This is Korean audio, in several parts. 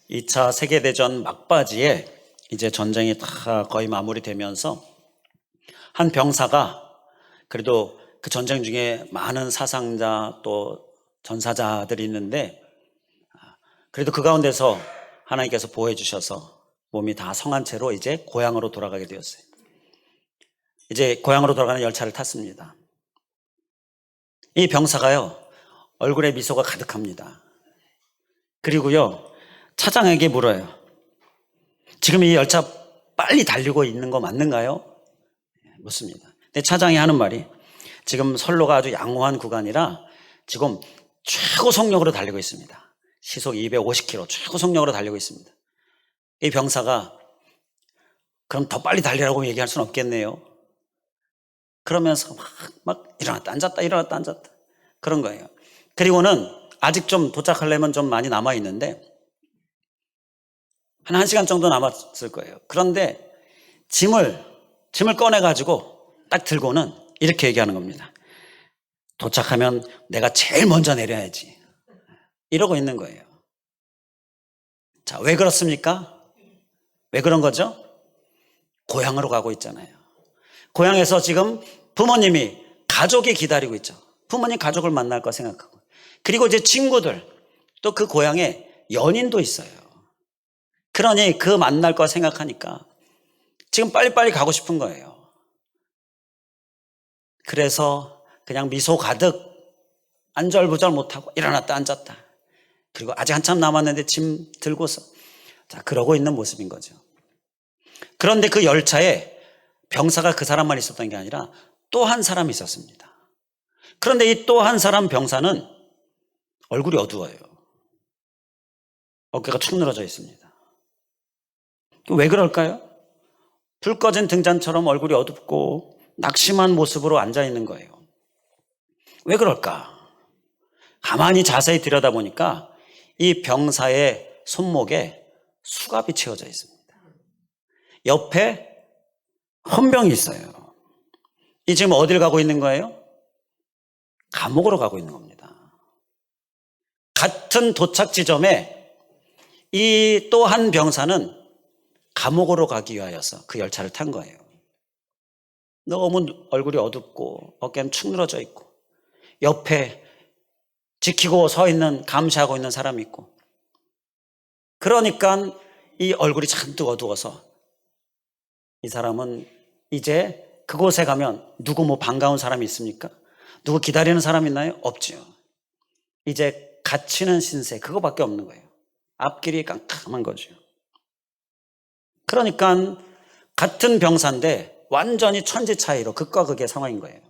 2차 세계대전 막바지에 이제 전쟁이 다 거의 마무리되면서 한 병사가 그래도 그 전쟁 중에 많은 사상자 또 전사자들이 있는데 그래도 그 가운데서 하나님께서 보호해 주셔서 몸이 다 성한 채로 이제 고향으로 돌아가게 되었어요. 이제 고향으로 돌아가는 열차를 탔습니다. 이 병사가요, 얼굴에 미소가 가득합니다. 그리고요, 차장에게 물어요. 지금 이 열차 빨리 달리고 있는 거 맞는가요? 묻습니다. 근데 차장이 하는 말이 지금 선로가 아주 양호한 구간이라 지금 최고 속력으로 달리고 있습니다. 시속 250km 최고 속력으로 달리고 있습니다. 이 병사가 그럼 더 빨리 달리라고 얘기할 수는 없겠네요. 그러면서 막 일어났다 앉았다 일어났다 앉았다 그런 거예요. 그리고는 아직 좀 도착하려면 좀 많이 남아있는데 한 1시간 정도 남았을 거예요. 그런데 짐을 꺼내가지고 딱 들고는 이렇게 얘기하는 겁니다. 도착하면 내가 제일 먼저 내려야지. 이러고 있는 거예요. 자, 왜 그렇습니까? 왜 그런 거죠? 고향으로 가고 있잖아요. 고향에서 지금 부모님이 가족이 기다리고 있죠. 부모님 가족을 만날 거 생각하고. 그리고 이제 친구들, 또 그 고향에 연인도 있어요. 그러니 그 만날 거 생각하니까 지금 빨리빨리 가고 싶은 거예요. 그래서 그냥 미소 가득 안절부절 못하고 일어났다 앉았다. 그리고 아직 한참 남았는데 짐 들고서 자 그러고 있는 모습인 거죠. 그런데 그 열차에 병사가 그 사람만 있었던 게 아니라 또 한 사람이 있었습니다. 그런데 이 또 한 사람 병사는 얼굴이 어두워요. 어깨가 축 늘어져 있습니다. 왜 그럴까요? 불 꺼진 등잔처럼 얼굴이 어둡고 낙심한 모습으로 앉아 있는 거예요. 왜 그럴까? 가만히 자세히 들여다보니까 이 병사의 손목에 수갑이 채워져 있습니다. 옆에 헌병이 있어요. 이 지금 어딜 가고 있는 거예요? 감옥으로 가고 있는 겁니다. 같은 도착 지점에 이 또 한 병사는 감옥으로 가기 위하여서 그 열차를 탄 거예요. 너무 얼굴이 어둡고 어깨는 축 늘어져 있고 옆에 지키고 서 있는 감시하고 있는 사람이 있고 그러니까 이 얼굴이 잔뜩 어두워서 이 사람은 이제 그곳에 가면 누구 뭐 반가운 사람이 있습니까? 누구 기다리는 사람 있나요? 없죠. 이제 갇히는 신세 그거밖에 없는 거예요. 앞길이 깜깜한 거죠. 그러니까 같은 병사인데 완전히 천지 차이로 극과 극의 상황인 거예요.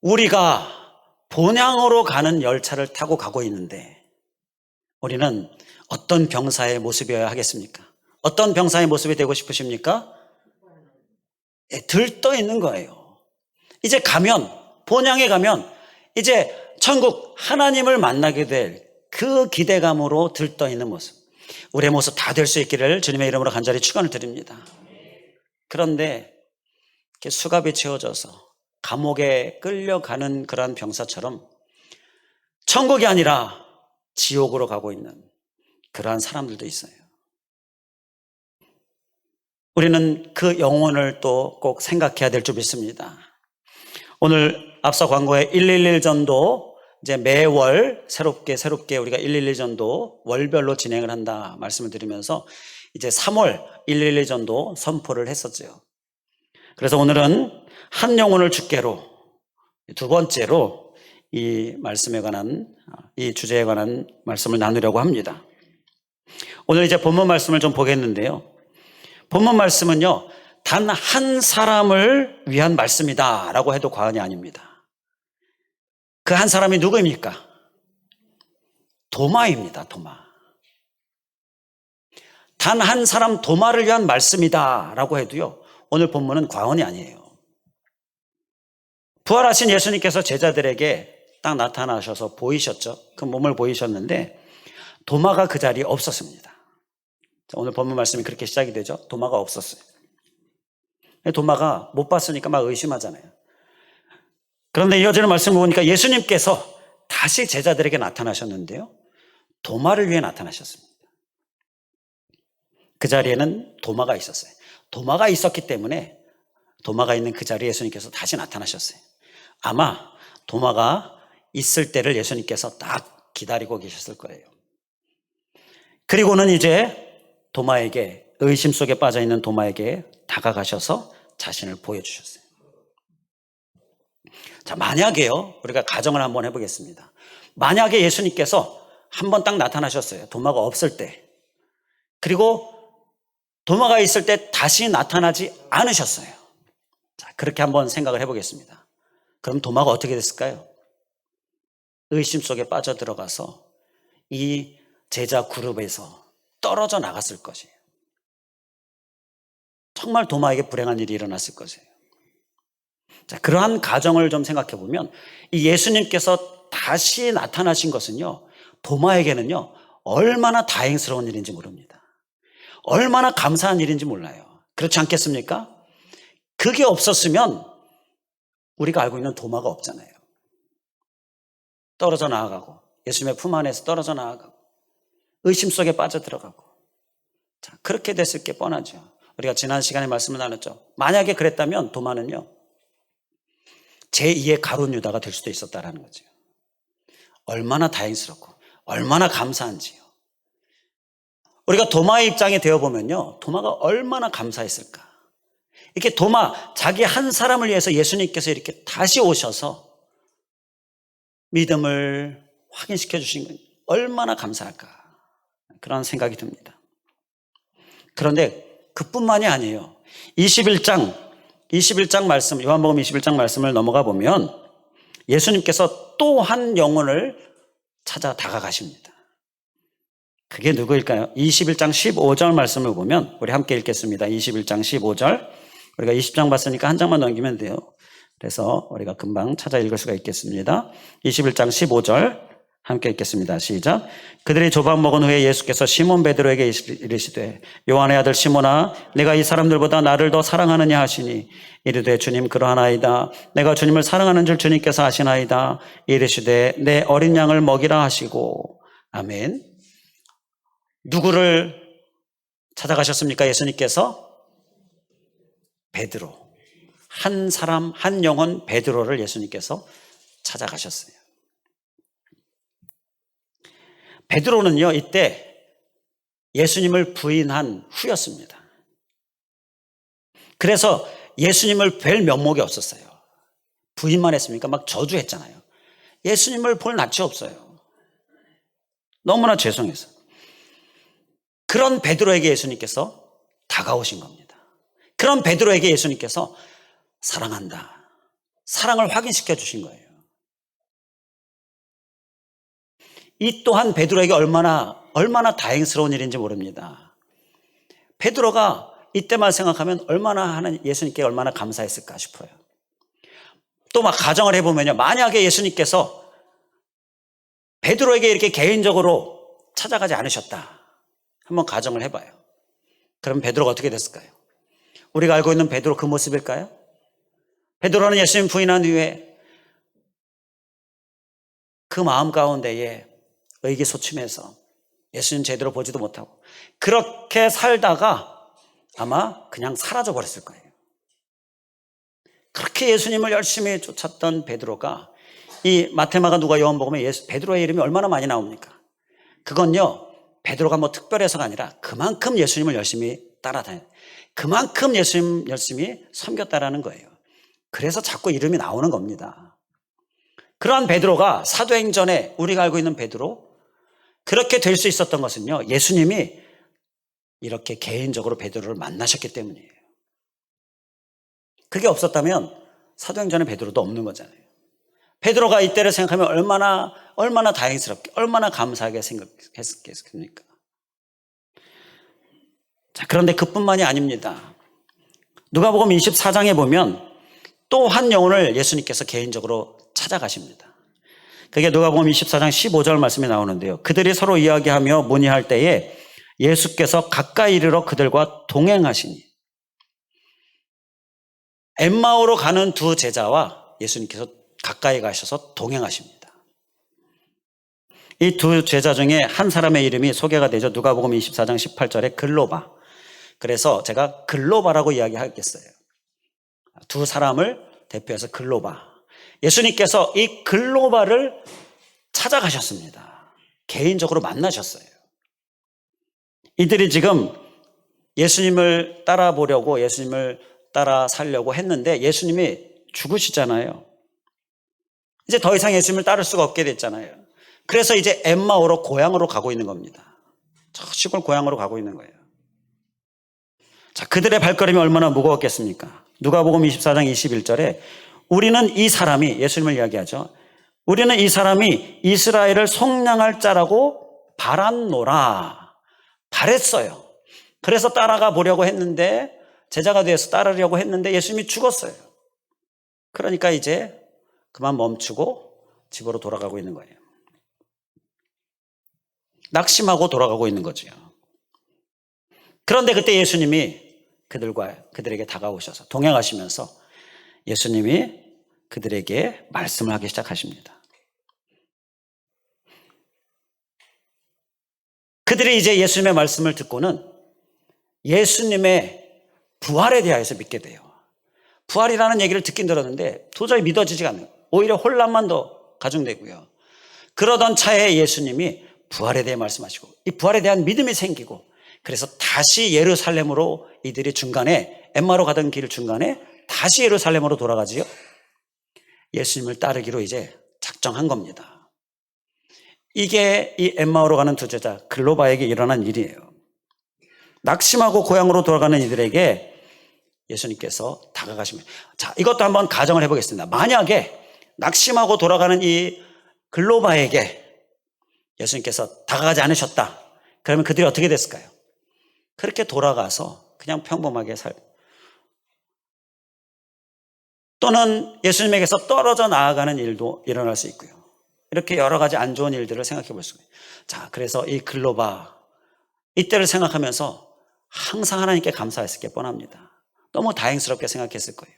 우리가 본향으로 가는 열차를 타고 가고 있는데 우리는 어떤 병사의 모습이어야 하겠습니까? 어떤 병사의 모습이 되고 싶으십니까? 들떠 있는 거예요. 이제 가면 본향에 가면 이제 천국 하나님을 만나게 될 그 기대감으로 들떠 있는 모습 우리의 모습 다 될 수 있기를 주님의 이름으로 간절히 축원을 드립니다. 그런데 이렇게 수갑이 채워져서 감옥에 끌려가는 그러한 병사처럼 천국이 아니라 지옥으로 가고 있는 그러한 사람들도 있어요. 우리는 그 영혼을 또 꼭 생각해야 될 줄 믿습니다. 오늘 앞서 광고에 111 전도 이제 매월 새롭게 우리가 111 전도 월별로 진행을 한다 말씀을 드리면서 이제 3월 111 전도 선포를 했었죠. 그래서 오늘은 한 영혼을 주께로 두 번째로 이 말씀에 관한 이 주제에 관한 말씀을 나누려고 합니다. 오늘 이제 본문 말씀을 좀 보겠는데요. 본문 말씀은요, 단 한 사람을 위한 말씀이다라고 해도 과언이 아닙니다. 그 한 사람이 누구입니까? 도마입니다. 도마. 단 한 사람 도마를 위한 말씀이다라고 해도요, 오늘 본문은 과언이 아니에요. 부활하신 예수님께서 제자들에게 딱 나타나셔서 보이셨죠. 그 몸을 보이셨는데 도마가 그 자리에 없었습니다. 오늘 본문 말씀이 그렇게 시작이 되죠. 도마가 없었어요. 도마가 못 봤으니까 막 의심하잖아요. 그런데 이어지는 말씀을 보니까 예수님께서 다시 제자들에게 나타나셨는데요. 도마를 위해 나타나셨습니다. 그 자리에는 도마가 있었어요. 도마가 있었기 때문에 도마가 있는 그 자리에 예수님께서 다시 나타나셨어요. 아마 도마가 있을 때를 예수님께서 딱 기다리고 계셨을 거예요. 그리고는 이제 도마에게, 의심 속에 빠져있는 도마에게 다가가셔서 자신을 보여주셨어요. 자, 만약에요, 우리가 가정을 한번 해보겠습니다. 만약에 예수님께서 한번 딱 나타나셨어요. 도마가 없을 때. 그리고 도마가 있을 때 다시 나타나지 않으셨어요. 자, 그렇게 한번 생각을 해보겠습니다. 그럼 도마가 어떻게 됐을까요? 의심 속에 빠져들어가서 이 제자 그룹에서 떨어져 나갔을 것이에요. 정말 도마에게 불행한 일이 일어났을 것이에요. 자, 그러한 가정을 좀 생각해 보면 이 예수님께서 다시 나타나신 것은요, 도마에게는요, 얼마나 다행스러운 일인지 모릅니다. 얼마나 감사한 일인지 몰라요. 그렇지 않겠습니까? 그게 없었으면 우리가 알고 있는 도마가 없잖아요. 떨어져 나아가고, 예수님의 품 안에서 떨어져 나아가고, 의심 속에 빠져들어가고. 자, 그렇게 됐을 게 뻔하죠. 우리가 지난 시간에 말씀을 나눴죠. 만약에 그랬다면 도마는요, 제2의 가룟 유다가 될 수도 있었다라는 거죠. 얼마나 다행스럽고 얼마나 감사한지요. 우리가 도마의 입장에 되어보면요, 도마가 얼마나 감사했을까. 이렇게 도마, 자기 한 사람을 위해서 예수님께서 이렇게 다시 오셔서 믿음을 확인시켜 주신 건 얼마나 감사할까, 그런 생각이 듭니다. 그런데 그뿐만이 아니에요. 21장 말씀, 요한복음 21장 말씀을 넘어가 보면 예수님께서 또 한 영혼을 찾아 다가가십니다. 그게 누구일까요? 21장 15절 말씀을 보면, 우리 함께 읽겠습니다. 21장 15절. 우리가 20장 봤으니까 한 장만 넘기면 돼요. 그래서 우리가 금방 찾아 읽을 수가 있겠습니다. 21장 15절 함께 읽겠습니다. 시작. 그들이 조각 먹은 후에 예수께서 시몬 베드로에게 이르시되, 요한의 아들 시몬아, 내가 이 사람들보다 나를 더 사랑하느냐 하시니, 이르되 주님 그러하나이다. 내가 주님을 사랑하는 줄 주님께서 아시나이다. 이르시되 내 어린 양을 먹이라 하시고. 아멘. 누구를 찾아가셨습니까? 예수님께서 베드로, 한 사람, 한 영혼 베드로를 예수님께서 찾아가셨어요. 베드로는요, 이때 예수님을 부인한 후였습니다. 그래서 예수님을 뵐 면목이 없었어요. 부인만 했습니까? 막 저주했잖아요. 예수님을 볼 낯이 없어요. 너무나 죄송해서. 그런 베드로에게 예수님께서 다가오신 겁니다. 그런 베드로에게 예수님께서 사랑한다, 사랑을 확인시켜 주신 거예요. 이 또한 베드로에게 얼마나 다행스러운 일인지 모릅니다. 베드로가 이때만 생각하면 예수님께 얼마나 감사했을까 싶어요. 또 막 가정을 해보면요, 만약에 예수님께서 베드로에게 이렇게 개인적으로 찾아가지 않으셨다, 한번 가정을 해봐요. 그럼 베드로가 어떻게 됐을까요? 우리가 알고 있는 베드로 그 모습일까요? 베드로는 예수님 부인한 후에 그 마음 가운데에 의기소침해서 예수님 제대로 보지도 못하고 그렇게 살다가 아마 그냥 사라져 버렸을 거예요. 그렇게 예수님을 열심히 쫓았던 베드로가, 이 마태마가 누가 요한복음에 베드로의 이름이 얼마나 많이 나옵니까? 그건요, 베드로가 뭐 특별해서가 아니라 그만큼 예수님을 열심히 따라다녀요. 그만큼 예수님 열심히 섬겼다라는 거예요. 그래서 자꾸 이름이 나오는 겁니다. 그러한 베드로가 사도행전에 우리가 알고 있는 베드로, 그렇게 될 수 있었던 것은요, 예수님이 이렇게 개인적으로 베드로를 만나셨기 때문이에요. 그게 없었다면 사도행전에 베드로도 없는 거잖아요. 베드로가 이때를 생각하면 얼마나 다행스럽게, 얼마나 감사하게 생각했겠습니까? 자, 그런데 그뿐만이 아닙니다. 누가복음 24장에 보면 또 한 영혼을 예수님께서 개인적으로 찾아가십니다. 그게 누가복음 24장 15절 말씀이 나오는데요. 그들이 서로 이야기하며 문의할 때에 예수께서 가까이 이르러 그들과 동행하시니, 엠마오로 가는 두 제자와 예수님께서 가까이 가셔서 동행하십니다. 이 두 제자 중에 한 사람의 이름이 소개가 되죠. 누가복음 24장 18절에 글로바. 그래서 제가 글로바라고 이야기하겠어요. 두 사람을 대표해서 글로바. 예수님께서 이 글로바를 찾아가셨습니다. 개인적으로 만나셨어요. 이들이 지금 예수님을 따라 보려고, 예수님을 따라 살려고 했는데 예수님이 죽으시잖아요. 이제 더 이상 예수님을 따를 수가 없게 됐잖아요. 그래서 이제 엠마오로 고향으로 가고 있는 겁니다. 저 시골 고향으로 가고 있는 거예요. 자, 그들의 발걸음이 얼마나 무거웠겠습니까? 누가복음 24장 21절에 우리는 이 사람이, 예수님을 이야기하죠. 우리는 이 사람이 이스라엘을 속량할 자라고 바랐노라. 바랬어요. 그래서 따라가 보려고 했는데, 제자가 되어서 따르려고 했는데 예수님이 죽었어요. 그러니까 이제 그만 멈추고 집으로 돌아가고 있는 거예요. 낙심하고 돌아가고 있는 거죠. 그런데 그때 예수님이 그들에게 다가오셔서 동행하시면서 예수님이 그들에게 말씀을 하기 시작하십니다. 그들이 이제 예수님의 말씀을 듣고는 예수님의 부활에 대하여서 믿게 돼요. 부활이라는 얘기를 듣긴 들었는데 도저히 믿어지지가 않아요. 오히려 혼란만 더 가중되고요. 그러던 차에 예수님이 부활에 대해 말씀하시고 이 부활에 대한 믿음이 생기고, 그래서 다시 예루살렘으로 이들이 중간에, 엠마로 가던 길 중간에 다시 예루살렘으로 돌아가지요. 예수님을 따르기로 이제 작정한 겁니다. 이게 이 엠마오로 가는 두 제자 글로바에게 일어난 일이에요. 낙심하고 고향으로 돌아가는 이들에게 예수님께서 다가가십니다. 자, 이것도 한번 가정을 해보겠습니다. 만약에 낙심하고 돌아가는 이 글로바에게 예수님께서 다가가지 않으셨다. 그러면 그들이 어떻게 됐을까요? 그렇게 돌아가서 그냥 평범하게 살고, 또는 예수님에게서 떨어져 나아가는 일도 일어날 수 있고요. 이렇게 여러 가지 안 좋은 일들을 생각해 볼 수가 있어요. 자, 그래서 이 글로바, 이때를 생각하면서 항상 하나님께 감사했을 게 뻔합니다. 너무 다행스럽게 생각했을 거예요.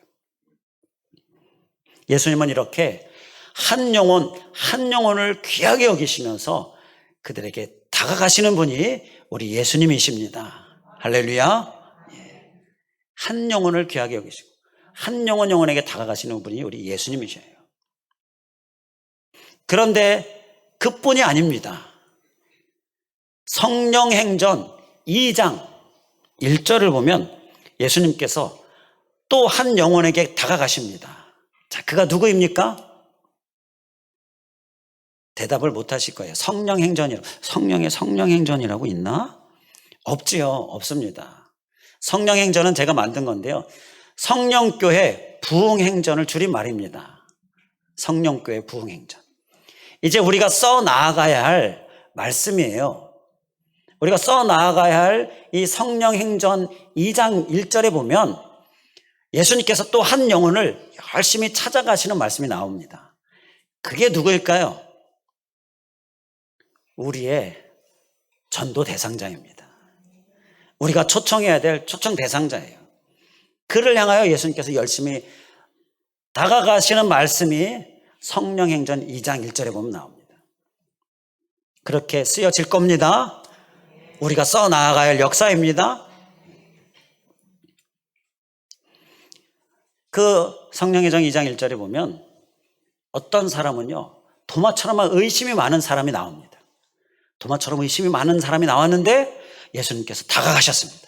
예수님은 이렇게 한 영혼을 귀하게 여기시면서 그들에게 다가가시는 분이 우리 예수님이십니다. 할렐루야. 한 영혼을 귀하게 여기시고 한 영혼에게 다가가시는 분이 우리 예수님이셔요. 그런데 그뿐이 아닙니다. 성령행전 2장 1절을 보면 예수님께서 또 한 영혼에게 다가가십니다. 자, 그가 누구입니까? 대답을 못 하실 거예요. 성령행전이라고 있나? 없지요. 없습니다. 성령행전은 제가 만든 건데요. 성령교회 부흥행전을 줄인 말입니다. 성령교회 부흥행전. 이제 우리가 써 나아가야 할 말씀이에요. 우리가 써 나아가야 할 이 성령행전 2장 1절에 보면 예수님께서 또 한 영혼을 열심히 찾아가시는 말씀이 나옵니다. 그게 누구일까요? 우리의 전도 대상자입니다. 우리가 초청해야 될 초청 대상자예요. 그를 향하여 예수님께서 열심히 다가가시는 말씀이 성령행전 2장 1절에 보면 나옵니다. 그렇게 쓰여질 겁니다. 우리가 써나가야 할 역사입니다. 그 성령행전 2장 1절에 보면 어떤 사람은요, 도마처럼 의심이 많은 사람이 나옵니다. 도마처럼 의심이 많은 사람이 나왔는데 예수님께서 다가가셨습니다.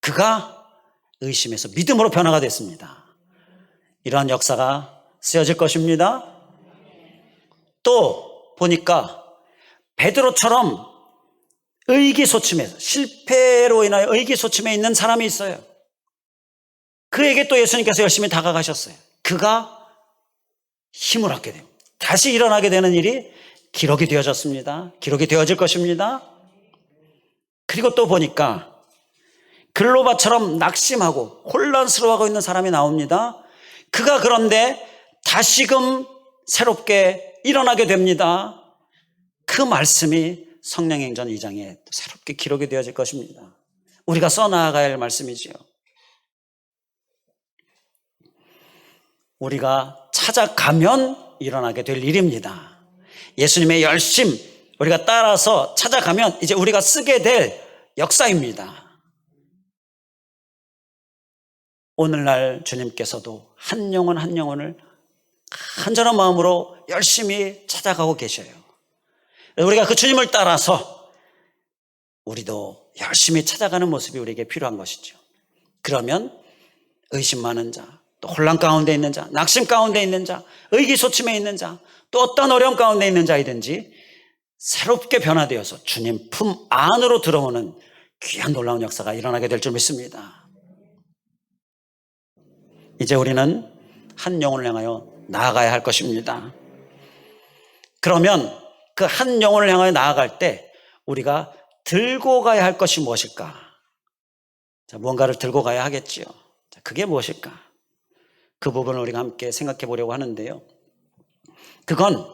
그가 의심에서 믿음으로 변화가 됐습니다. 이러한 역사가 쓰여질 것입니다. 또 보니까 베드로처럼 의기소침해서, 실패로 인하여 의기소침해 있는 사람이 있어요. 그에게 또 예수님께서 열심히 다가가셨어요. 그가 힘을 얻게 됩니다. 다시 일어나게 되는 일이 기록이 되어졌습니다. 기록이 되어질 것입니다. 그리고 또 보니까 글로바처럼 낙심하고 혼란스러워하고 있는 사람이 나옵니다. 그가 그런데 다시금 새롭게 일어나게 됩니다. 그 말씀이 성령행전 2장에 새롭게 기록이 되어질 것입니다. 우리가 써나가야 할 말씀이지요. 우리가 찾아가면 일어나게 될 일입니다. 예수님의 열심, 우리가 따라서 찾아가면 이제 우리가 쓰게 될 역사입니다. 오늘날 주님께서도 한 영혼 한 영혼을 간절한 마음으로 열심히 찾아가고 계셔요. 우리가 그 주님을 따라서 우리도 열심히 찾아가는 모습이 우리에게 필요한 것이죠. 그러면 의심 많은 자, 또 혼란 가운데 있는 자, 낙심 가운데 있는 자, 의기소침해 있는 자, 또 어떤 어려움 가운데 있는 자이든지 새롭게 변화되어서 주님 품 안으로 들어오는 귀한 놀라운 역사가 일어나게 될 줄 믿습니다. 이제 우리는 한 영혼을 향하여 나아가야 할 것입니다. 그러면 그 한 영혼을 향하여 나아갈 때 우리가 들고 가야 할 것이 무엇일까? 자, 무언가를 들고 가야 하겠지요. 자, 그게 무엇일까? 그 부분을 우리가 함께 생각해 보려고 하는데요. 그건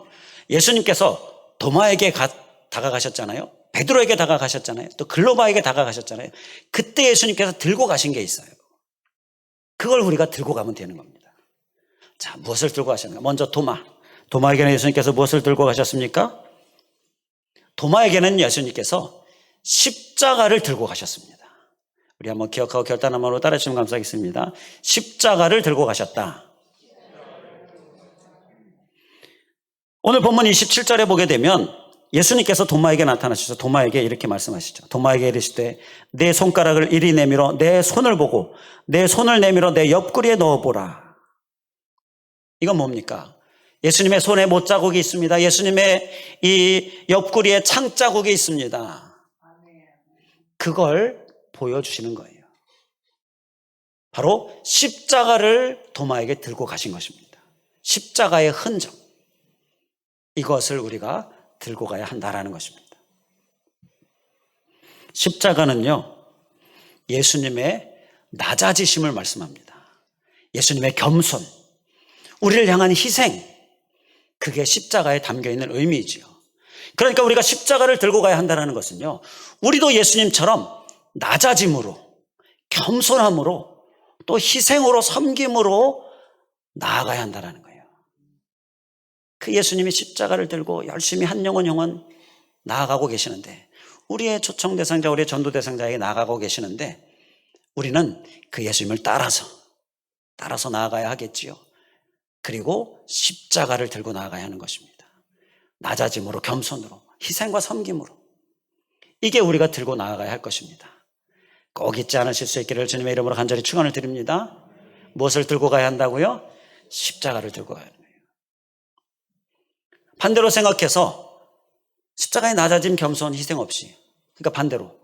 예수님께서 도마에게 다가가셨잖아요. 베드로에게 다가가셨잖아요. 또 글로바에게 다가가셨잖아요. 그때 예수님께서 들고 가신 게 있어요. 그걸 우리가 들고 가면 되는 겁니다. 자, 무엇을 들고 가셨는가? 먼저 도마에게는 예수님께서 무엇을 들고 가셨습니까? 도마에게는 예수님께서 십자가를 들고 가셨습니다. 우리 한번 기억하고 결단함으로 따라주시면 감사하겠습니다. 십자가를 들고 가셨다. 오늘 본문 27절에 보게 되면 예수님께서 도마에게 나타나셔서 도마에게 이렇게 말씀하시죠. 도마에게 이르시되 내 손가락을 이리 내밀어 내 손을 보고 내 손을 내밀어 내 옆구리에 넣어보라. 이건 뭡니까? 예수님의 손에 못자국이 있습니다. 예수님의 이 옆구리에 창자국이 있습니다. 그걸 보여주시는 거예요. 바로 십자가를 도마에게 들고 가신 것입니다. 십자가의 흔적. 이것을 우리가 들고 가야 한다라는 것입니다. 십자가는요, 예수님의 낮아지심을 말씀합니다. 예수님의 겸손, 우리를 향한 희생, 그게 십자가에 담겨있는 의미이지요. 그러니까 우리가 십자가를 들고 가야 한다는 것은요, 우리도 예수님처럼 낮아짐으로, 겸손함으로, 또 희생으로, 섬김으로 나아가야 한다는 거예요. 그 예수님이 십자가를 들고 열심히 한 영혼 나아가고 계시는데, 우리의 초청 대상자, 우리의 전도 대상자에게 나아가고 계시는데, 우리는 그 예수님을 따라서 나아가야 하겠지요. 그리고 십자가를 들고 나아가야 하는 것입니다. 낮아짐으로, 겸손으로, 희생과 섬김으로. 이게 우리가 들고 나아가야 할 것입니다. 꼭 잊지 않으실 수 있기를 주님의 이름으로 간절히 축원을 드립니다. 무엇을 들고 가야 한다고요? 십자가를 들고 가야 합니다. 반대로 생각해서 십자가의 낮아짐, 겸손, 희생 없이, 그러니까 반대로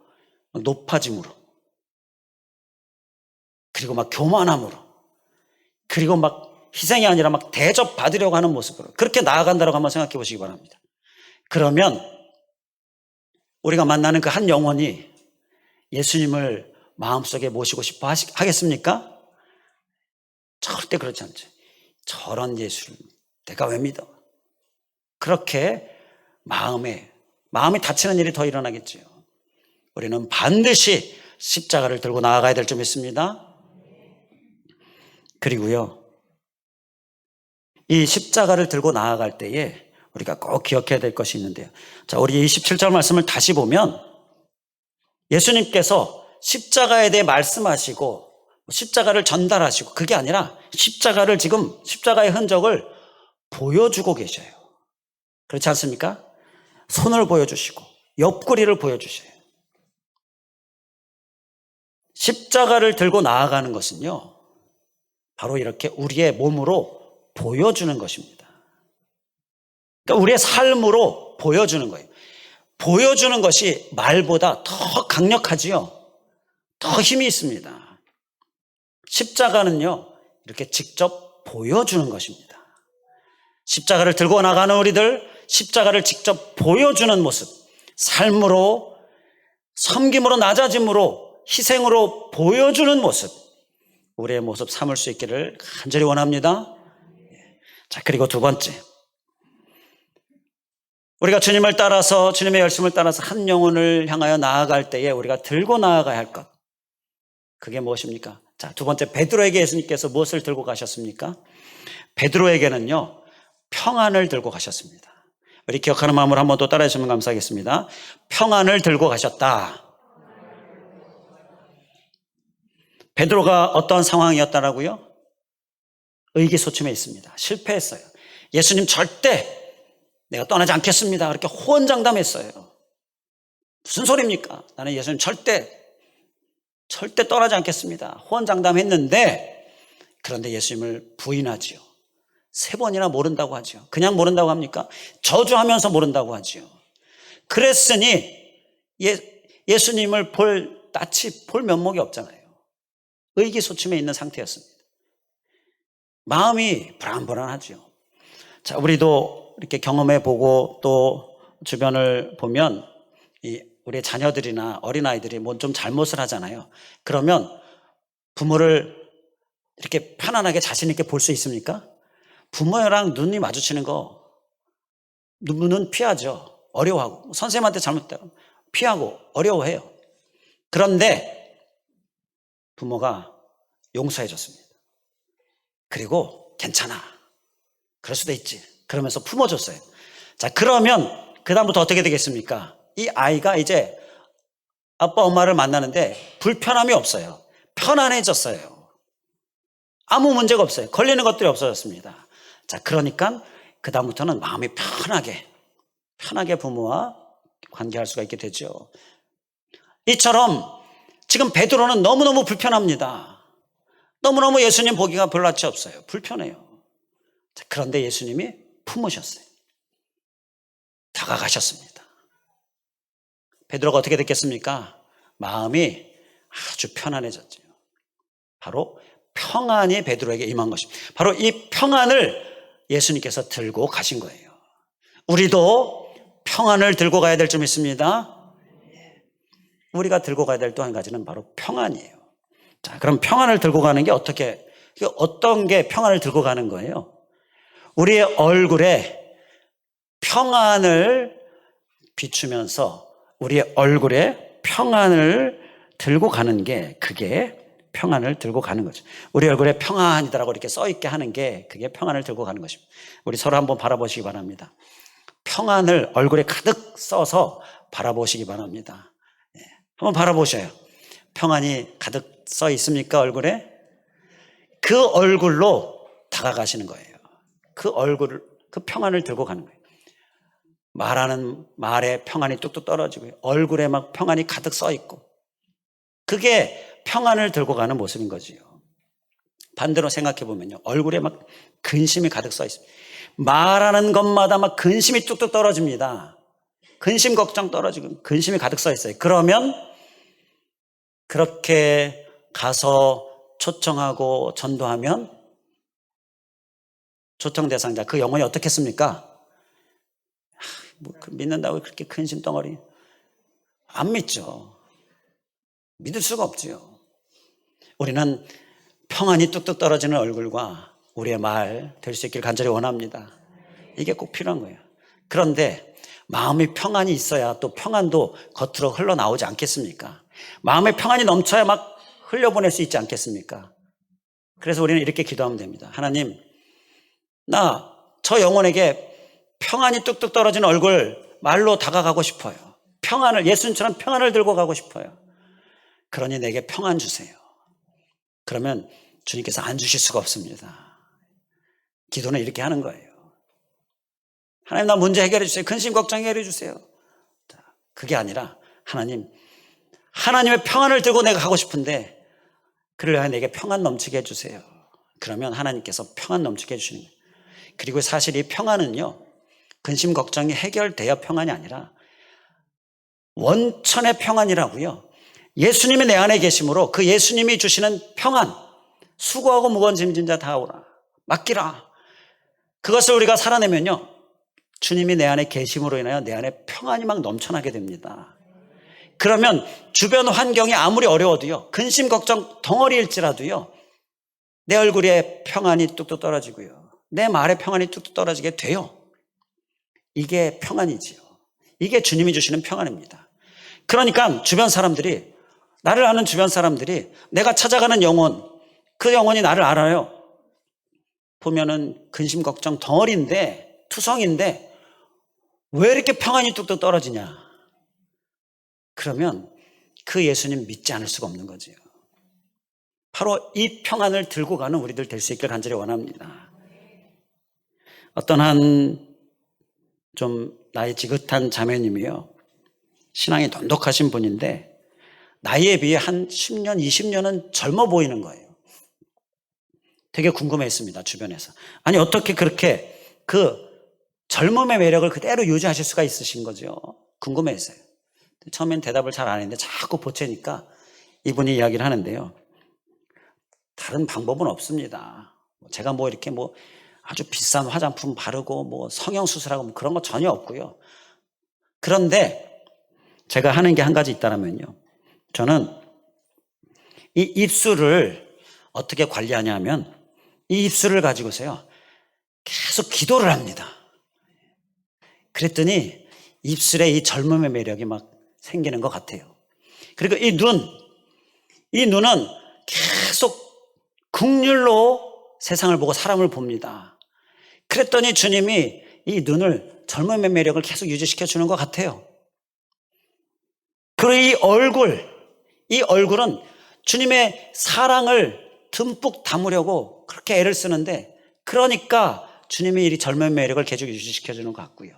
높아짐으로, 그리고 막 교만함으로, 그리고 막 희생이 아니라 막 대접받으려고 하는 모습으로 그렇게 나아간다고 한번 생각해 보시기 바랍니다. 그러면 우리가 만나는 그 한 영혼이 예수님을 마음속에 모시고 싶어 하겠습니까? 절대 그렇지 않죠. 저런 예수를 내가 왜 믿어? 그렇게 마음이 다치는 일이 더 일어나겠지요. 우리는 반드시 십자가를 들고 나아가야 될 줄 믿습니다. 그리고요, 이 십자가를 들고 나아갈 때에 우리가 꼭 기억해야 될 것이 있는데요. 자, 우리 27절 말씀을 다시 보면 예수님께서 십자가에 대해 말씀하시고 십자가를 전달하시고, 그게 아니라 십자가의 흔적을 보여주고 계셔요. 그렇지 않습니까? 손을 보여주시고 옆구리를 보여주셔요. 십자가를 들고 나아가는 것은요, 바로 이렇게 우리의 몸으로 보여주는 것입니다. 그러니까 우리의 삶으로 보여주는 거예요. 보여주는 것이 말보다 더 강력하지요. 더 힘이 있습니다. 십자가는요, 이렇게 직접 보여주는 것입니다. 십자가를 들고 나가는 우리들, 십자가를 직접 보여주는 모습, 삶으로, 섬김으로, 낮아짐으로, 희생으로 보여주는 모습, 우리의 모습 삼을 수 있기를 간절히 원합니다. 자, 그리고 두 번째, 우리가 주님을 따라서, 주님의 열심을 따라서 한 영혼을 향하여 나아갈 때에 우리가 들고 나아가야 할 것, 그게 무엇입니까? 자, 두 번째, 베드로에게 예수님께서 무엇을 들고 가셨습니까? 베드로에게는요, 평안을 들고 가셨습니다. 우리 기억하는 마음으로 한번 또 따라해 주시면 감사하겠습니다. 평안을 들고 가셨다. 베드로가 어떤 상황이었다라고요? 의기소침해 있습니다. 실패했어요. 예수님 절대 내가 떠나지 않겠습니다. 그렇게 호언장담했어요. 무슨 소리입니까? 나는 예수님 절대 떠나지 않겠습니다. 호언장담했는데, 그런데 예수님을 부인하지요. 3번이나 모른다고 하죠. 그냥 모른다고 합니까? 저주하면서 모른다고 하죠. 그랬으니 예수님을 볼 낯이, 볼 면목이 없잖아요. 의기소침해 있는 상태였습니다. 마음이 불안불안하죠. 자, 우리도 이렇게 경험해 보고 또 주변을 보면 우리 자녀들이나 어린아이들이 뭐 좀 잘못을 하잖아요. 그러면 부모를 이렇게 편안하게 자신 있게 볼 수 있습니까? 부모랑 눈이 마주치는 거, 눈은 피하죠. 어려워하고. 선생님한테 잘못되면 피하고 어려워해요. 그런데 부모가 용서해 줬습니다. 그리고 괜찮아, 그럴 수도 있지, 그러면서 품어줬어요. 자, 그러면 그 다음부터 어떻게 되겠습니까? 이 아이가 이제 아빠 엄마를 만나는데 불편함이 없어요. 편안해졌어요. 아무 문제가 없어요. 걸리는 것들이 없어졌습니다. 자, 그러니까 그 다음부터는 마음이 편하게 부모와 관계할 수가 있게 되죠. 이처럼 지금 베드로는 너무너무 불편합니다. 너무너무 예수님 보기가 별로 없어요. 불편해요. 자, 그런데 예수님이 품으셨어요. 다가가셨습니다. 베드로가 어떻게 됐겠습니까? 마음이 아주 편안해졌죠. 바로 평안이 베드로에게 임한 것입니다. 바로 이 평안을 예수님께서 들고 가신 거예요. 우리도 평안을 들고 가야 될 줄 믿습니다. 우리가 들고 가야 될 또 한 가지는 바로 평안이에요. 자, 그럼 평안을 들고 가는 게 어떤 게 평안을 들고 가는 거예요? 우리의 얼굴에 평안을 비추면서 우리의 얼굴에 평안을 들고 가는 게, 그게 평안을 들고 가는 거죠. 우리 얼굴에 평안이다라고 이렇게 써있게 하는 게, 그게 평안을 들고 가는 것입니다. 우리 서로 한번 바라보시기 바랍니다. 평안을 얼굴에 가득 써서 바라보시기 바랍니다. 한번 바라보셔요. 평안이 가득 써 있습니까, 얼굴에? 그 얼굴로 다가가시는 거예요. 그 평안을 들고 가는 거예요. 말하는 말에 평안이 뚝뚝 떨어지고요. 얼굴에 막 평안이 가득 써 있고. 그게 평안을 들고 가는 모습인 거지요. 반대로 생각해 보면요. 얼굴에 막 근심이 가득 써 있습니다. 말하는 것마다 막 근심이 뚝뚝 떨어집니다. 근심 걱정 떨어지고 근심이 가득 써 있어요. 그러면 그렇게 가서 초청하고 전도하면 초청 대상자, 그 영혼이 어떻겠습니까? 믿는다고 그렇게 근심 덩어리? 안 믿죠. 믿을 수가 없지요. 우리는 평안이 뚝뚝 떨어지는 얼굴과 우리의 말 될 수 있길 간절히 원합니다. 이게 꼭 필요한 거예요. 그런데 마음이 평안이 있어야 또 평안도 겉으로 흘러나오지 않겠습니까? 마음에 평안이 넘쳐야 막 흘려보낼 수 있지 않겠습니까? 그래서 우리는 이렇게 기도하면 됩니다. 하나님, 저 영혼에게 평안이 뚝뚝 떨어지는 얼굴 말로 다가가고 싶어요. 평안을, 예수님처럼 평안을 들고 가고 싶어요. 그러니 내게 평안 주세요. 그러면 주님께서 안 주실 수가 없습니다. 기도는 이렇게 하는 거예요. 하나님, 나 문제 해결해 주세요. 근심 걱정 해결해 주세요. 그게 아니라 하나님의 평안을 들고 내가 가고 싶은데 그를 위하여 내게 평안 넘치게 해주세요. 그러면 하나님께서 평안 넘치게 해주시는 거예요. 그리고 사실 이 평안은요, 근심 걱정이 해결돼야 평안이 아니라 원천의 평안이라고요. 예수님이 내 안에 계심으로 그 예수님이 주시는 평안, 수고하고 무거운 짐진 자 다 오라, 맡기라. 그것을 우리가 살아내면요, 주님이 내 안에 계심으로 인하여 내 안에 평안이 막 넘쳐나게 됩니다. 그러면 주변 환경이 아무리 어려워도요, 근심 걱정 덩어리일지라도요, 내 얼굴에 평안이 뚝뚝 떨어지고요, 내 말에 평안이 뚝뚝 떨어지게 돼요. 이게 평안이지요. 이게 주님이 주시는 평안입니다. 그러니까 주변 사람들이, 나를 아는 주변 사람들이 내가 찾아가는 영혼, 그 영혼이 나를 알아요. 보면은 근심 걱정 덩어리인데, 투성인데 왜 이렇게 평안이 뚝뚝 떨어지냐? 그러면 그 예수님 믿지 않을 수가 없는 거지요. 바로 이 평안을 들고 가는 우리들 될 수 있길 간절히 원합니다. 어떤 한 좀 나이 지긋한 자매님이요, 신앙이 돈독하신 분인데 나이에 비해 한 10년, 20년은 젊어 보이는 거예요. 되게 궁금했습니다, 주변에서. 아니, 어떻게 그렇게 그 젊음의 매력을 그대로 유지하실 수가 있으신 거죠? 궁금했어요. 처음엔 대답을 잘 안 했는데 자꾸 보채니까 이분이 이야기를 하는데요. 다른 방법은 없습니다. 제가 뭐 이렇게 뭐 아주 비싼 화장품 바르고 뭐 성형수술하고 뭐 그런 거 전혀 없고요. 그런데 제가 하는 게 한 가지 있다면요. 저는 이 입술을 어떻게 관리하냐면 이 입술을 가지고서요, 계속 기도를 합니다. 그랬더니 입술에 이 젊음의 매력이 막 생기는 것 같아요. 그리고 이 눈은 계속 긍휼로 세상을 보고 사람을 봅니다. 그랬더니 주님이 이 눈을, 젊음의 매력을 계속 유지시켜 주는 것 같아요. 그리고 이 얼굴은 주님의 사랑을 듬뿍 담으려고 그렇게 애를 쓰는데, 그러니까 주님이 이 젊음의 매력을 계속 유지시켜 주는 것 같고요.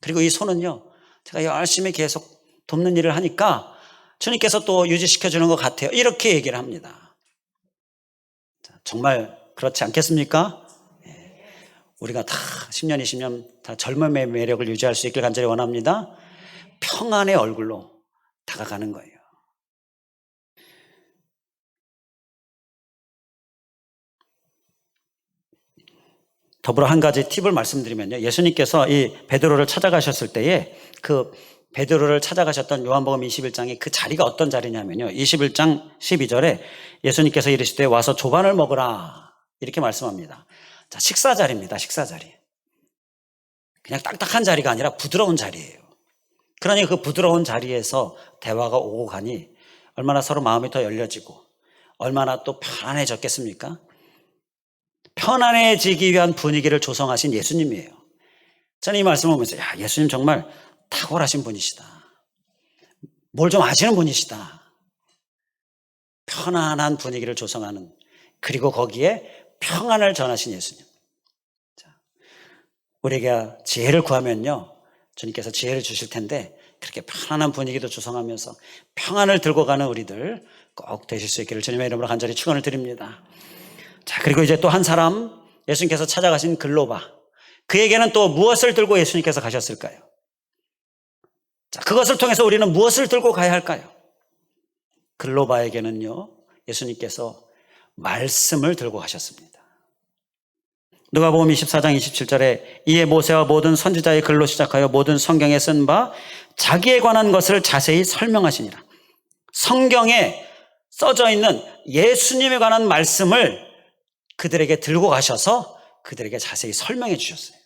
그리고 이 손은요, 제가 열심히 계속 돕는 일을 하니까 주님께서 또 유지시켜 주는 것 같아요. 이렇게 얘기를 합니다. 정말 그렇지 않겠습니까? 우리가 다 10년, 20년 다 젊음의 매력을 유지할 수 있길 간절히 원합니다. 평안의 얼굴로 다가가는 거예요. 더불어 한 가지 팁을 말씀드리면요, 예수님께서 이 베드로를 찾아가셨을 때에 그 베드로를 찾아가셨던 요한복음 21장이 그 자리가 어떤 자리냐면요, 21장 12절에 예수님께서 이르시되 와서 조반을 먹으라 이렇게 말씀합니다. 자, 식사 자리입니다. 식사 자리. 그냥 딱딱한 자리가 아니라 부드러운 자리예요. 그러니 그 부드러운 자리에서 대화가 오고 가니 얼마나 서로 마음이 더 열려지고 얼마나 또 편안해졌겠습니까? 편안해지기 위한 분위기를 조성하신 예수님이에요. 저는 이 말씀을 보면서 야, 예수님 정말 탁월하신 분이시다. 뭘 좀 아시는 분이시다. 편안한 분위기를 조성하는, 그리고 거기에 평안을 전하신 예수님. 자, 우리가 지혜를 구하면요, 주님께서 지혜를 주실 텐데 그렇게 편안한 분위기도 조성하면서 평안을 들고 가는 우리들 꼭 되실 수 있기를 주님의 이름으로 간절히 축원을 드립니다. 자, 그리고 이제 또 한 사람, 예수님께서 찾아가신 글로바. 그에게는 또 무엇을 들고 예수님께서 가셨을까요? 자, 그것을 통해서 우리는 무엇을 들고 가야 할까요? 글로바에게는요, 예수님께서 말씀을 들고 가셨습니다. 누가복음 24장 27절에 이에 모세와 모든 선지자의 글로 시작하여 모든 성경에 쓴 바 자기에 관한 것을 자세히 설명하시니라. 성경에 써져 있는 예수님에 관한 말씀을 그들에게 들고 가셔서 그들에게 자세히 설명해 주셨어요.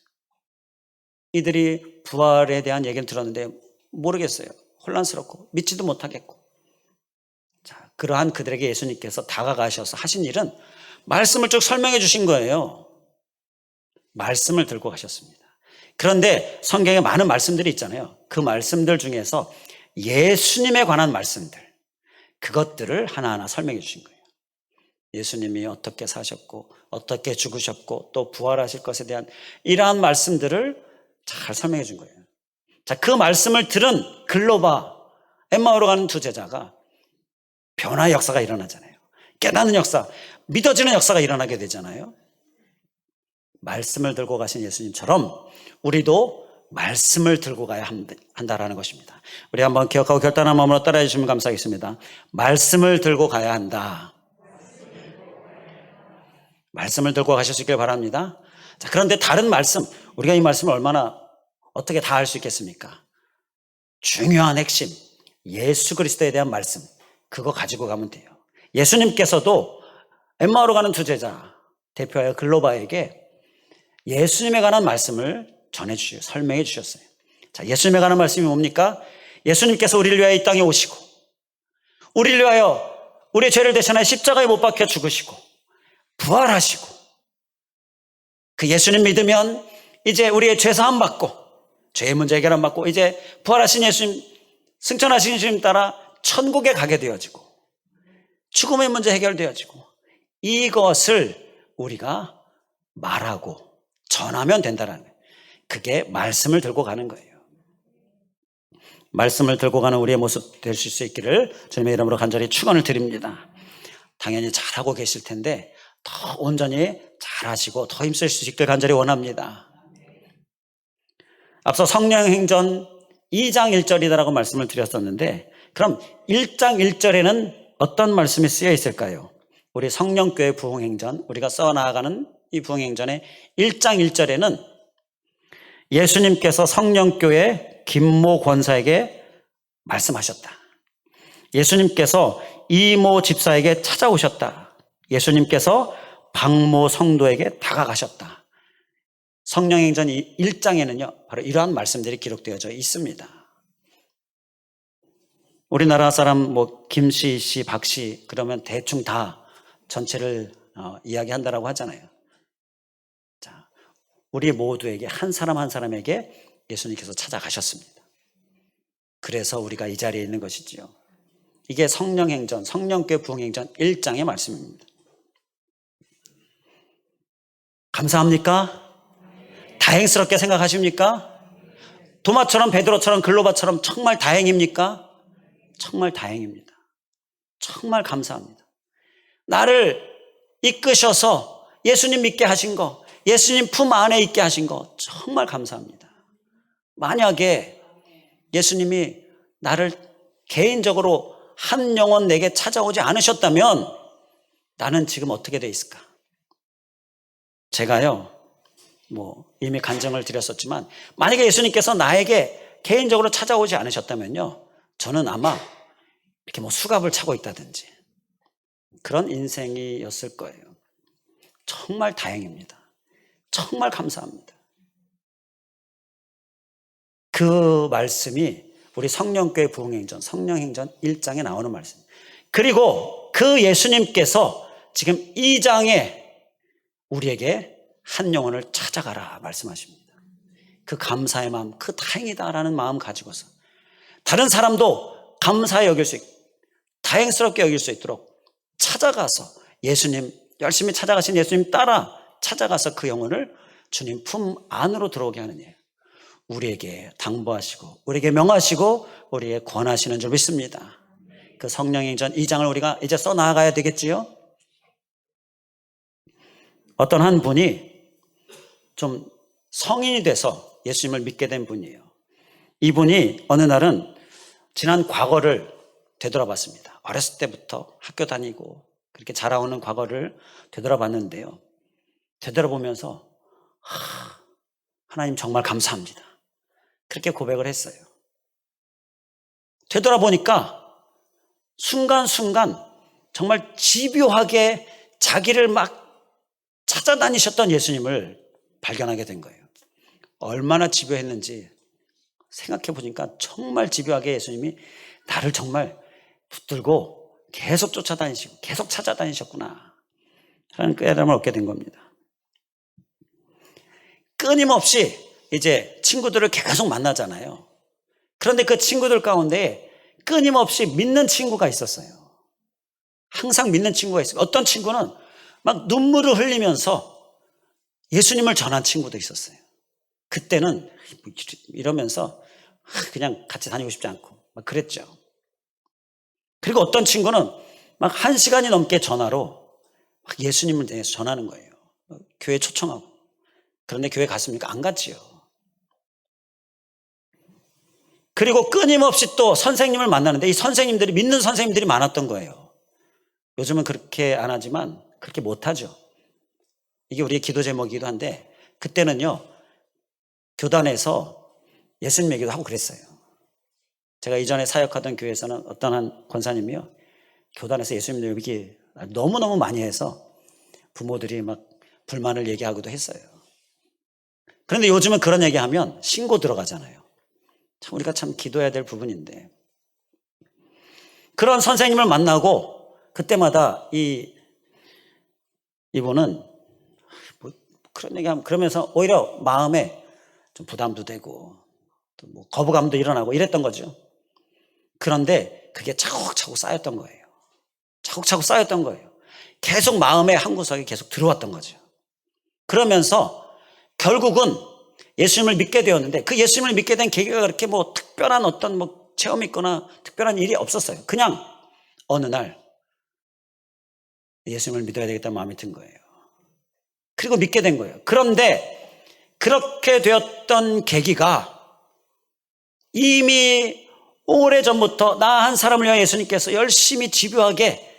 이들이 부활에 대한 얘기를 들었는데 모르겠어요. 혼란스럽고 믿지도 못하겠고. 자, 그러한 그들에게 예수님께서 다가가셔서 하신 일은 말씀을 쭉 설명해 주신 거예요. 말씀을 들고 가셨습니다. 그런데 성경에 많은 말씀들이 있잖아요. 그 말씀들 중에서 예수님에 관한 말씀들, 그것들을 하나하나 설명해 주신 거예요. 예수님이 어떻게 사셨고 어떻게 죽으셨고 또 부활하실 것에 대한 이러한 말씀들을 잘 설명해 준 거예요. 자, 그 말씀을 들은 글로바, 엠마오로 가는 두 제자가 변화의 역사가 일어나잖아요. 깨닫는 역사, 믿어지는 역사가 일어나게 되잖아요. 말씀을 들고 가신 예수님처럼 우리도 말씀을 들고 가야 한다라는 것입니다. 우리 한번 기억하고 결단한 마음으로 따라해 주시면 감사하겠습니다. 말씀을 들고 가야 한다. 말씀을 들고 가실 수 있길 바랍니다. 자, 그런데 다른 말씀, 우리가 이 말씀을 얼마나 어떻게 다 할 수 있겠습니까? 중요한 핵심, 예수 그리스도에 대한 말씀, 그거 가지고 가면 돼요. 예수님께서도 엠마오로 가는 두 제자 대표하여 글로바에게 예수님에 관한 말씀을 전해주시고 설명해 주셨어요. 자, 예수님에 관한 말씀이 뭡니까? 예수님께서 우리를 위하여 이 땅에 오시고 우리를 위하여 우리의 죄를 대신하여 십자가에 못 박혀 죽으시고 부활하시고, 그 예수님 믿으면 이제 우리의 죄 사함 받고 죄의 문제 해결 안 받고 이제 부활하신 예수님, 승천하신 예수님 따라 천국에 가게 되어지고 죽음의 문제 해결되어지고 이것을 우리가 말하고 전하면 된다는 거예요. 그게 말씀을 들고 가는 거예요. 말씀을 들고 가는 우리의 모습 되실 수 있기를 주님의 이름으로 간절히 축원을 드립니다. 당연히 잘하고 계실 텐데 더 온전히 잘하시고 더 힘쓸 수 있길 간절히 원합니다. 앞서 성령행전 2장 1절이다라고 말씀을 드렸었는데 그럼 1장 1절에는 어떤 말씀이 쓰여 있을까요? 우리 성령교회 부흥행전, 우리가 써나가는 이 부흥행전의 1장 1절에는 예수님께서 성령교회 김모 권사에게 말씀하셨다. 예수님께서 이모 집사에게 찾아오셨다. 예수님께서 박모 성도에게 다가가셨다. 성령행전 1장에는요 바로 이러한 말씀들이 기록되어져 있습니다. 우리나라 사람 김씨, 씨, 박씨 그러면 대충 다 전체를 이야기한다라고 하잖아요. 자, 우리 모두에게 한 사람 한 사람에게 예수님께서 찾아가셨습니다. 그래서 우리가 이 자리에 있는 것이지요. 이게 성령행전, 성령교회 부흥행전 1장의 말씀입니다. 감사합니까? 다행스럽게 생각하십니까? 도마처럼 베드로처럼 글로바처럼 정말 다행입니까? 정말 다행입니다. 정말 감사합니다. 나를 이끄셔서 예수님 믿게 하신 거, 예수님 품 안에 있게 하신 거 정말 감사합니다. 만약에 예수님이 나를 개인적으로 한 영혼 내게 찾아오지 않으셨다면 나는 지금 어떻게 돼 있을까? 제가요 이미 간증을 드렸었지만 만약에 예수님께서 나에게 개인적으로 찾아오지 않으셨다면요 저는 아마 이렇게 수갑을 차고 있다든지 그런 인생이었을 거예요. 정말 다행입니다. 정말 감사합니다. 그 말씀이 우리 성령교회 부흥행전, 성령행전 1장에 나오는 말씀. 그리고 그 예수님께서 지금 2장에 우리에게 한 영혼을 찾아가라 말씀하십니다. 그 감사의 마음, 그 다행이다라는 마음 가지고서 다른 사람도 감사히 여길 수 있고 다행스럽게 여길 수 있도록 찾아가서 예수님, 열심히 찾아가신 예수님 따라 찾아가서 그 영혼을 주님 품 안으로 들어오게 하는 일 우리에게 당부하시고 우리에게 명하시고 우리에게 권하시는 줄 믿습니다. 그 성령행전 2장을 우리가 이제 써나가야 되겠지요. 어떤 한 분이 좀 성인이 돼서 예수님을 믿게 된 분이에요. 이분이 어느 날은 지난 과거를 되돌아봤습니다. 어렸을 때부터 학교 다니고 그렇게 자라오는 과거를 되돌아봤는데요. 되돌아보면서 하나님 정말 감사합니다. 그렇게 고백을 했어요. 되돌아보니까 순간순간 정말 집요하게 자기를 막 찾아다니셨던 예수님을 발견하게 된 거예요. 얼마나 집요했는지 생각해 보니까 정말 집요하게 예수님이 나를 정말 붙들고 계속 쫓아다니시고 계속 찾아다니셨구나 라는 깨달음을 얻게 된 겁니다. 끊임없이 이제 친구들을 계속 만나잖아요. 그런데 그 친구들 가운데 끊임없이 믿는 친구가 있었어요. 항상 믿는 친구가 있어요. 어떤 친구는 막 눈물을 흘리면서 예수님을 전한 친구도 있었어요. 그때는 이러면서 그냥 같이 다니고 싶지 않고 막 그랬죠. 그리고 어떤 친구는 막 1시간이 넘게 전화로 막 예수님을 대해서 전하는 거예요. 교회 초청하고. 그런데 교회 갔습니까? 안 갔지요. 그리고 끊임없이 또 선생님을 만나는데 이 선생님들이 믿는 선생님들이 많았던 거예요. 요즘은 그렇게 안 하지만 그렇게 못하죠. 이게 우리의 기도 제목이기도 한데 그때는요 교단에서 예수님 얘기도 하고 그랬어요. 제가 이전에 사역하던 교회에서는 어떤 한 권사님이요 교단에서 예수님 얘기 너무너무 많이 해서 부모들이 막 불만을 얘기하기도 했어요. 그런데 요즘은 그런 얘기하면 신고 들어가잖아요. 참 우리가 참 기도해야 될 부분인데 그런 선생님을 만나고 그때마다 이분은 그런 얘기하면 그러면서 오히려 마음에 좀 부담도 되고 뭐 거부감도 일어나고 이랬던 거죠. 그런데 그게 차곡차곡 쌓였던 거예요. 차곡차곡 쌓였던 거예요. 계속 마음의 한 구석에 계속 들어왔던 거죠. 그러면서 결국은 예수님을 믿게 되었는데, 그 예수님을 믿게 된 계기가 그렇게 뭐 특별한 어떤 뭐 체험이 있거나 특별한 일이 없었어요. 그냥 어느 날 예수님을 믿어야 되겠다는 마음이 든 거예요. 그리고 믿게 된 거예요. 그런데 그렇게 되었던 계기가 이미 오래전부터 나 한 사람을 위하여 예수님께서 열심히 집요하게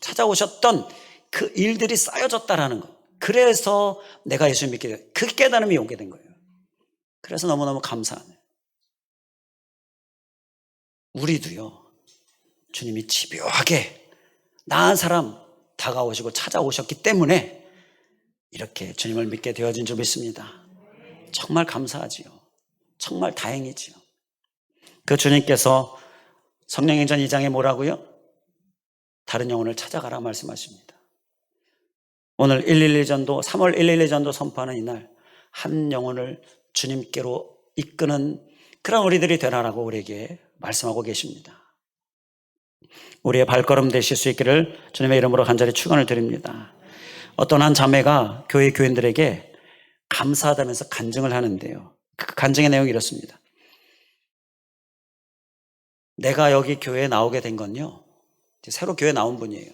찾아오셨던 그 일들이 쌓여졌다라는 거. 그래서 내가 예수님 믿게 된, 그 깨달음이 오게 된 거예요. 그래서 너무너무 감사하네요. 우리도요, 주님이 집요하게 나 한 사람 다가오시고 찾아오셨기 때문에 이렇게 주님을 믿게 되어진 줄 믿습니다. 정말 감사하지요. 정말 다행이지요. 그 주님께서 성령행전 2장에 뭐라고요? 다른 영혼을 찾아가라 말씀하십니다. 오늘 112전도, 3월 112전도 선포하는 이날 한 영혼을 주님께로 이끄는 그런 우리들이 되라라고 우리에게 말씀하고 계십니다. 우리의 발걸음 되실 수 있기를 주님의 이름으로 간절히 축원을 드립니다. 어떤 한 자매가 교회 교인들에게 감사하다면서 간증을 하는데요, 그 간증의 내용이 이렇습니다. 내가 여기 교회에 나오게 된 건요, 새로 교회에 나온 분이에요.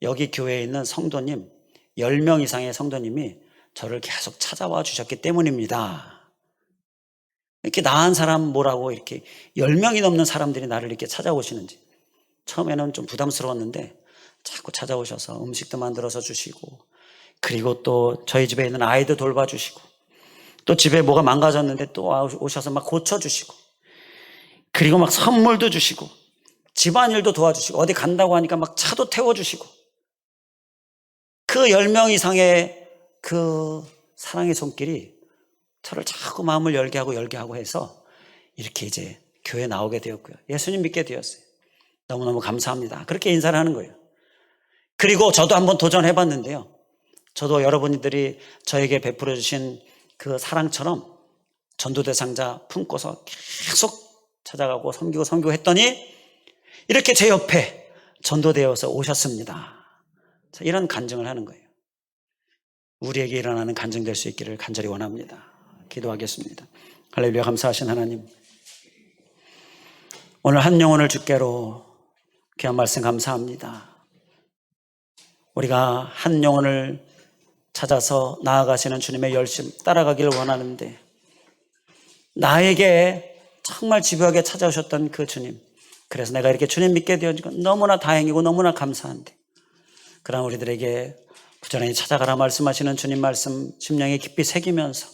여기 교회에 있는 성도님 10명 이상의 성도님이 저를 계속 찾아와 주셨기 때문입니다. 이렇게 나은 사람 뭐라고 이렇게 10명이 넘는 사람들이 나를 이렇게 찾아오시는지 처음에는 좀 부담스러웠는데 자꾸 찾아오셔서 음식도 만들어서 주시고, 그리고 또 저희 집에 있는 아이도 돌봐주시고, 또 집에 뭐가 망가졌는데 또 오셔서 막 고쳐주시고, 그리고 막 선물도 주시고, 집안일도 도와주시고, 어디 간다고 하니까 막 차도 태워주시고, 그 10명 이상의 그 사랑의 손길이 저를 자꾸 마음을 열게 하고 해서 이렇게 이제 교회에 나오게 되었고요, 예수님 믿게 되었어요. 너무너무 감사합니다. 그렇게 인사를 하는 거예요. 그리고 저도 한번 도전해봤는데요, 저도 여러분들이 저에게 베풀어 주신 그 사랑처럼 전도대상자 품고서 계속 찾아가고 섬기고 했더니 이렇게 제 옆에 전도되어서 오셨습니다. 이런 간증을 하는 거예요. 우리에게 일어나는 간증될 수 있기를 간절히 원합니다. 기도하겠습니다. 할렐루야. 감사하신 하나님, 오늘 한 영혼을 주께로 귀한 말씀 감사합니다. 우리가 한 영혼을 찾아서 나아가시는 주님의 열심 따라가기를 원하는데, 나에게 정말 집요하게 찾아오셨던 그 주님, 그래서 내가 이렇게 주님 믿게 되어지고 너무나 다행이고 너무나 감사한데, 그러나 우리들에게 부지런히 찾아가라 말씀하시는 주님 말씀 심령에 깊이 새기면서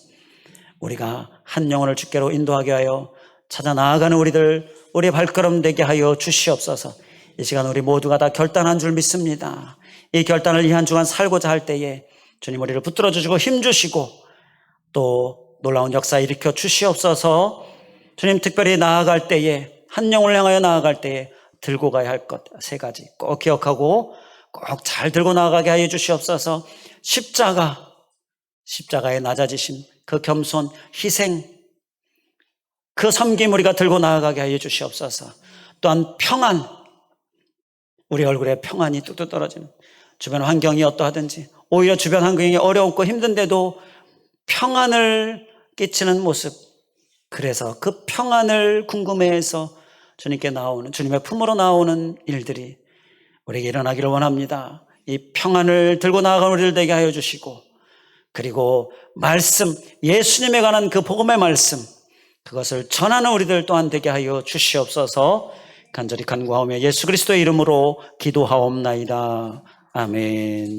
우리가 한 영혼을 주께로 인도하게 하여 찾아 나아가는 우리의 발걸음 되게 하여 주시옵소서. 이 시간 우리 모두가 다 결단한 줄 믿습니다. 이 결단을 이 한 주간 살고자 할 때에 주님 우리를 붙들어 주시고 힘 주시고 또 놀라운 역사 일으켜 주시옵소서. 주님 특별히 나아갈 때에, 한 영혼을 향하여 나아갈 때에 들고 가야 할 것 3가지 꼭 기억하고 꼭 잘 들고 나아가게 하여 주시옵소서. 십자가의 낮아지심, 그 겸손, 희생, 그 섬김 우리가 들고 나아가게 하여 주시옵소서. 또한 평안, 우리 얼굴에 평안이 뚝뚝 떨어지는, 주변 환경이 어떠하든지 오히려 주변 환경이 어렵고 힘든데도 평안을 끼치는 모습, 그래서 그 평안을 궁금해해서 주님께 나오는, 주님의 품으로 나오는 일들이 우리에게 일어나기를 원합니다. 이 평안을 들고 나아가는 우리를 되게 하여 주시고, 그리고 말씀, 예수님에 관한 그 복음의 말씀, 그것을 전하는 우리들 또한 되게 하여 주시옵소서. 간절히 간구하오며 예수 그리스도의 이름으로 기도하옵나이다. 아멘.